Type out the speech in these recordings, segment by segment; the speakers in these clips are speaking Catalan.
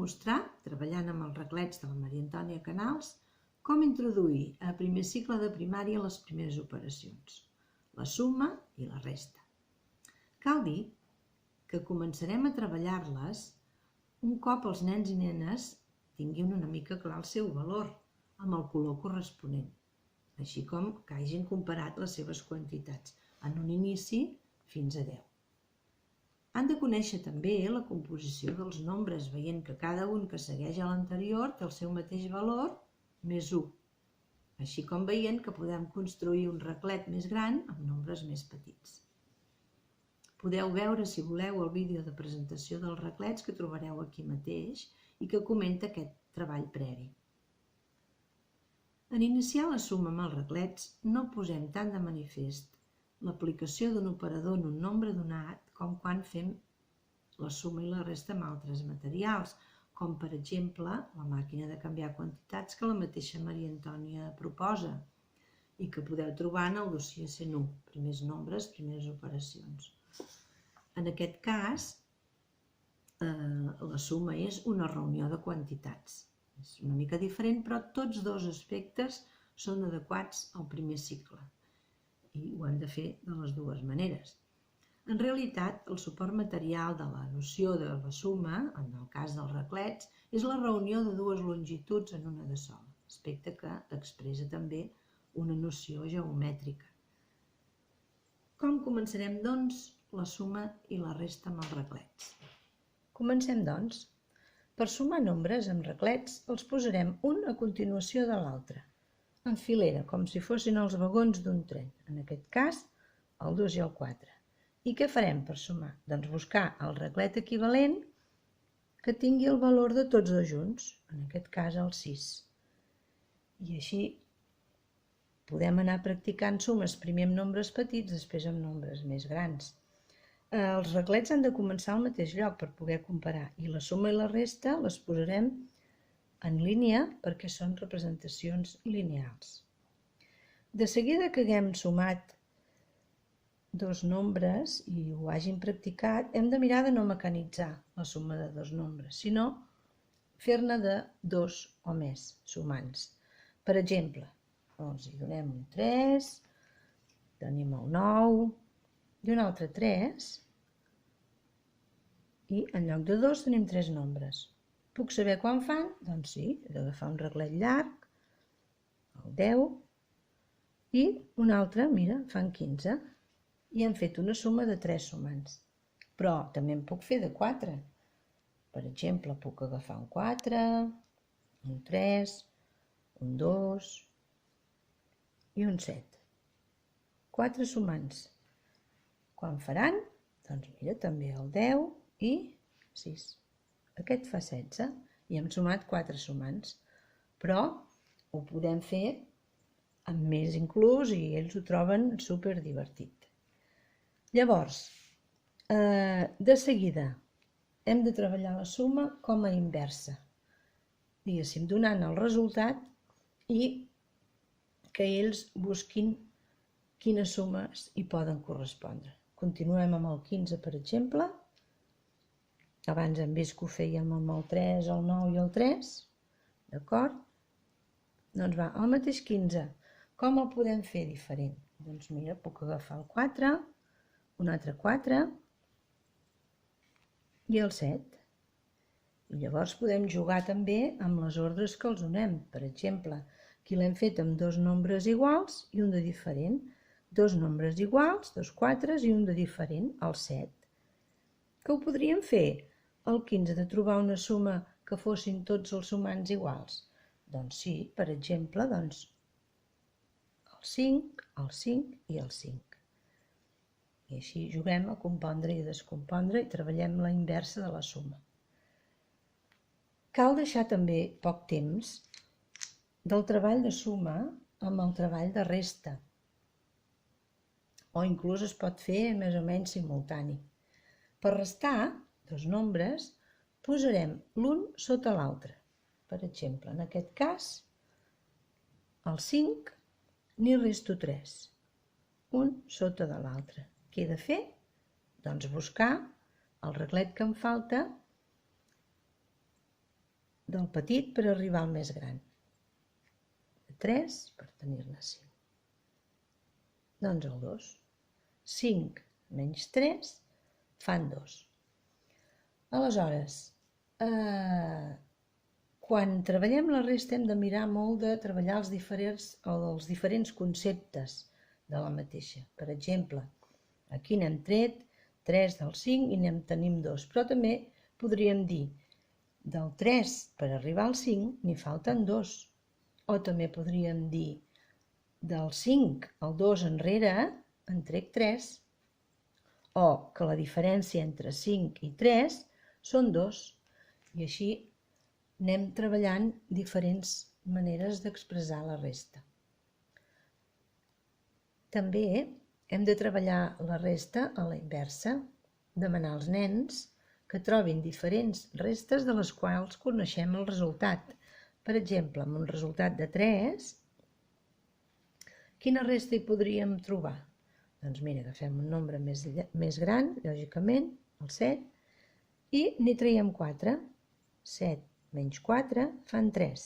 mostrar, treballant amb els reglets de la Maria Antònia Canals, com introduir a primer cicle de primària les primeres operacions, la suma i la resta. Cal dir que començarem a treballar-les un cop els nens i nenes tinguin una mica clar el seu valor, amb el color corresponent, així com que hagin comparat les seves quantitats en un inici fins a 10. Han de conèixer també la composició dels nombres, veient que cada un que segueix a l'anterior té el seu mateix valor més 1, així com veient que podem construir un reglet més gran amb nombres més petits. Podeu veure, si voleu, el vídeo de presentació dels reglets que trobareu aquí mateix i que comenta aquest treball previ. En iniciar la suma amb els reglets no posem tant de manifest l'aplicació d'un operador en un nombre donat com quan fem la suma i la resta amb altres materials, com per exemple la màquina de canviar quantitats que la mateixa Maria Antònia proposa i que podeu trobar en el dossier 101, primers nombres, primeres operacions. En aquest cas, la suma és una reunió de quantitats. És una mica diferent, però tots dos aspectes són adequats al primer cicle i ho hem de fer de les dues maneres. En realitat, el suport material de la noció de la suma, en el cas dels reglets, és la reunió de dues longituds en una de sola, aspecte que expressa també una noció geomètrica. Com començarem, doncs, la suma i la resta amb els reglets? Comencem, doncs. Per sumar nombres amb reglets els posarem un a continuació de l'altre, en filera, com si fossin els vagons d'un tren, en aquest cas el 2 i el 4. I què farem per sumar? Doncs buscar el reglet equivalent que tingui el valor de tots dos junts, en aquest cas el 6. I així podem anar practicant sumes primer amb nombres petits, després amb nombres més grans. Els reglets han de començar al mateix lloc per poder comparar i la suma i la resta les posarem en línia perquè són representacions lineals. De seguida que haguem sumat dos nombres i ho hagin practicat, hem de mirar de no mecanitzar la suma de dos nombres, sinó fer-ne de dos o més sumants. Per exemple, doncs hi donem un 3, tenim el 9, i un altre 3, i en lloc de 2 tenim 3 nombres. Puc saber quan fan? Doncs sí, he d'agafar un reglet llarg, el 10, i un altre, mira, fan 15, i hem fet una suma de 3 sumants. Però també en puc fer de 4. Per exemple, puc agafar un 4, un 3, un 2 i un 7. 4 sumants. Quan faran? Doncs mira, també el 10 i 6. Aquest fa 16 i hem sumat 4 sumants. Però ho podem fer amb més inclús i ells ho troben superdivertit. Llavors, de seguida hem de treballar la suma com a inversa, diguéssim, donant el resultat i que ells busquin quines sumes hi poden correspondre. Continuem amb el 15, per exemple. Abans hem vist que ho fèiem amb el 3, el 9 i el 3. D'acord? Doncs va, el mateix 15. Com el podem fer diferent? Doncs mira, puc agafar el 4, un altre 4 i el 7. I llavors podem jugar també amb les ordres que els donem. Per exemple, aquí l'hem fet amb dos nombres iguals i un de diferent. Dos nombres iguals, dos 4 i un de diferent, el 7. Que ho podríem fer? El 15 de trobar una suma que fossin tots els sumants iguals? Doncs sí, per exemple, doncs el 5 i el 5. I així juguem a compondre i a descompondre i treballem la inversa de la suma. Cal deixar també poc temps del treball de suma amb el treball de resta. O inclús es pot fer més o menys simultani. Per restar dos nombres posarem l'un sota l'altre. Per exemple, en aquest cas, el 5 n'hi resto 3, un sota de l'altre. Què he de fer? Doncs buscar el reglet que em falta del petit per arribar al més gran. 3 per tenir-ne 5. Doncs el 2. 5 menys 3 fan 2. Aleshores, quan treballem la resta hem de mirar molt de treballar els diferents conceptes de la mateixa. Per exemple, aquí n'hem tret 3 del 5 i tenim 2, però també podríem dir del 3 per arribar al 5 n'hi falten 2. O també podríem dir del 5 al 2 enrere en trec 3. O que la diferència entre 5 i 3 són 2. I així anem treballant diferents maneres d'expressar la resta. També hem de treballar la resta a la inversa, demanar als nens que trobin diferents restes de les quals coneixem el resultat. Per exemple, amb un resultat de 3, quina resta hi podríem trobar? Doncs mira, agafem un nombre més gran, lògicament, el 7, i n'hi traiem 4. 7 menys 4 fan 3.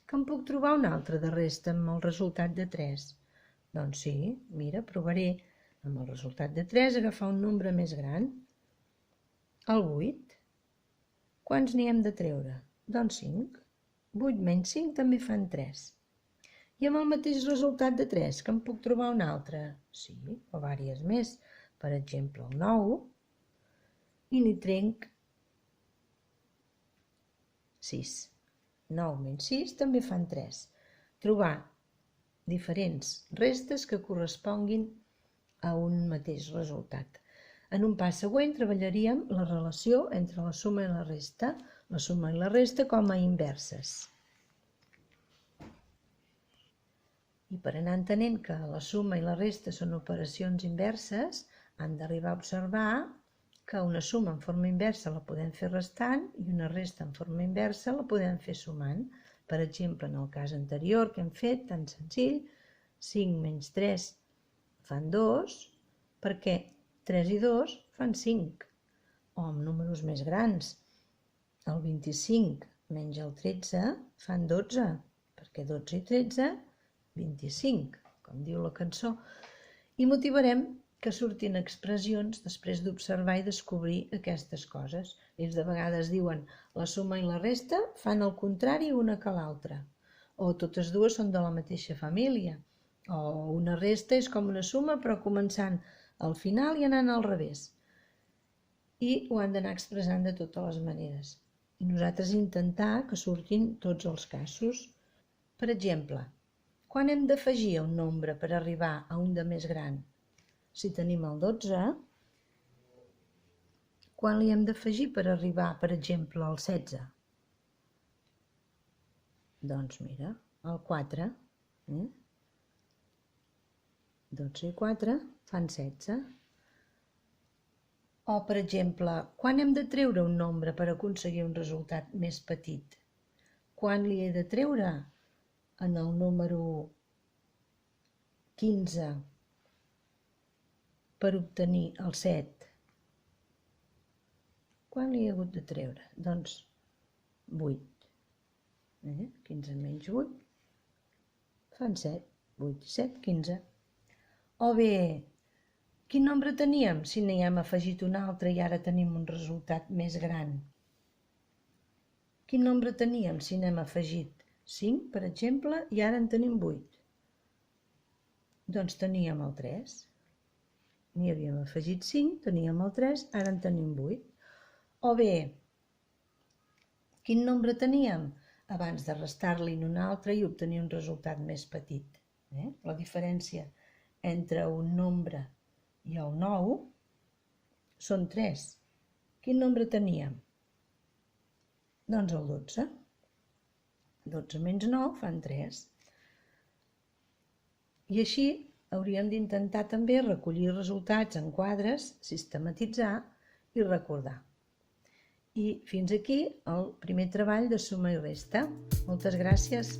Que en puc trobar una altra de resta amb el resultat de 3? Doncs sí, mira, provaré amb el resultat de 3 agafar un nombre més gran. El 8. Quants n'hi hem de treure? Doncs 5. 8 menys 5 també fan 3. I amb el mateix resultat de 3, que en puc trobar un altre? Sí, o vàries més. Per exemple, el 9, i n'hi trenc 6. 9 menys 6 també fan 3. Trobar diferents restes que corresponguin a un mateix resultat. En un pas següent treballaríem la relació entre la suma i la resta com a inverses. I per anar entenent que la suma i la resta són operacions inverses, hem d'arribar a observar que una suma en forma inversa la podem fer restant i una resta en forma inversa la podem fer sumant. Per exemple, en el cas anterior que hem fet, tan senzill, 5 menys 3 fan 2, perquè 3 i 2 fan 5. O amb números més grans, el 25 menys el 13 fan 12, perquè 12 i 13, 25, com diu la cançó. I motivarem que surtin expressions després d'observar i descobrir aquestes coses. Ells de vegades diuen la suma i la resta fan el contrari una que l'altra. O totes dues són de la mateixa família. O una resta és com una suma però començant al final i anant al revés. I ho han d'anar expressant de totes les maneres. I nosaltres intentar que surtin tots els casos. Per exemple, quan hem d'afegir un nombre per arribar a un de més gran? Si tenim el 12, quan li hem d'afegir per arribar, per exemple, al 16? Doncs mira, el 4. 12 i 4 fan 16. O, per exemple, quan hem de treure un nombre per aconseguir un resultat més petit? Quan li he de treure en el número 15 per obtenir el 7? Quan li he hagut de treure? Doncs 8. 15 menys 8 fan 7. 8 i 7, 15. O bé, quin nombre teníem si n'hi hem afegit un altre i ara tenim un resultat més gran? Quin nombre teníem si n'hem afegit 5, per exemple, i ara en tenim 8? Doncs teníem el 3. N'hi havíem afegit 5, teníem el 3, ara en tenim 8. O bé, quin nombre teníem abans de restar-li un altre i obtenir un resultat més petit? La diferència entre un nombre i el 9 són 3. Quin nombre teníem? Doncs el 12. 12 menys 9 fan 3. I així hauríem d'intentar també recollir resultats en quadres, sistematitzar i recordar. I fins aquí el primer treball de suma i resta. Moltes gràcies.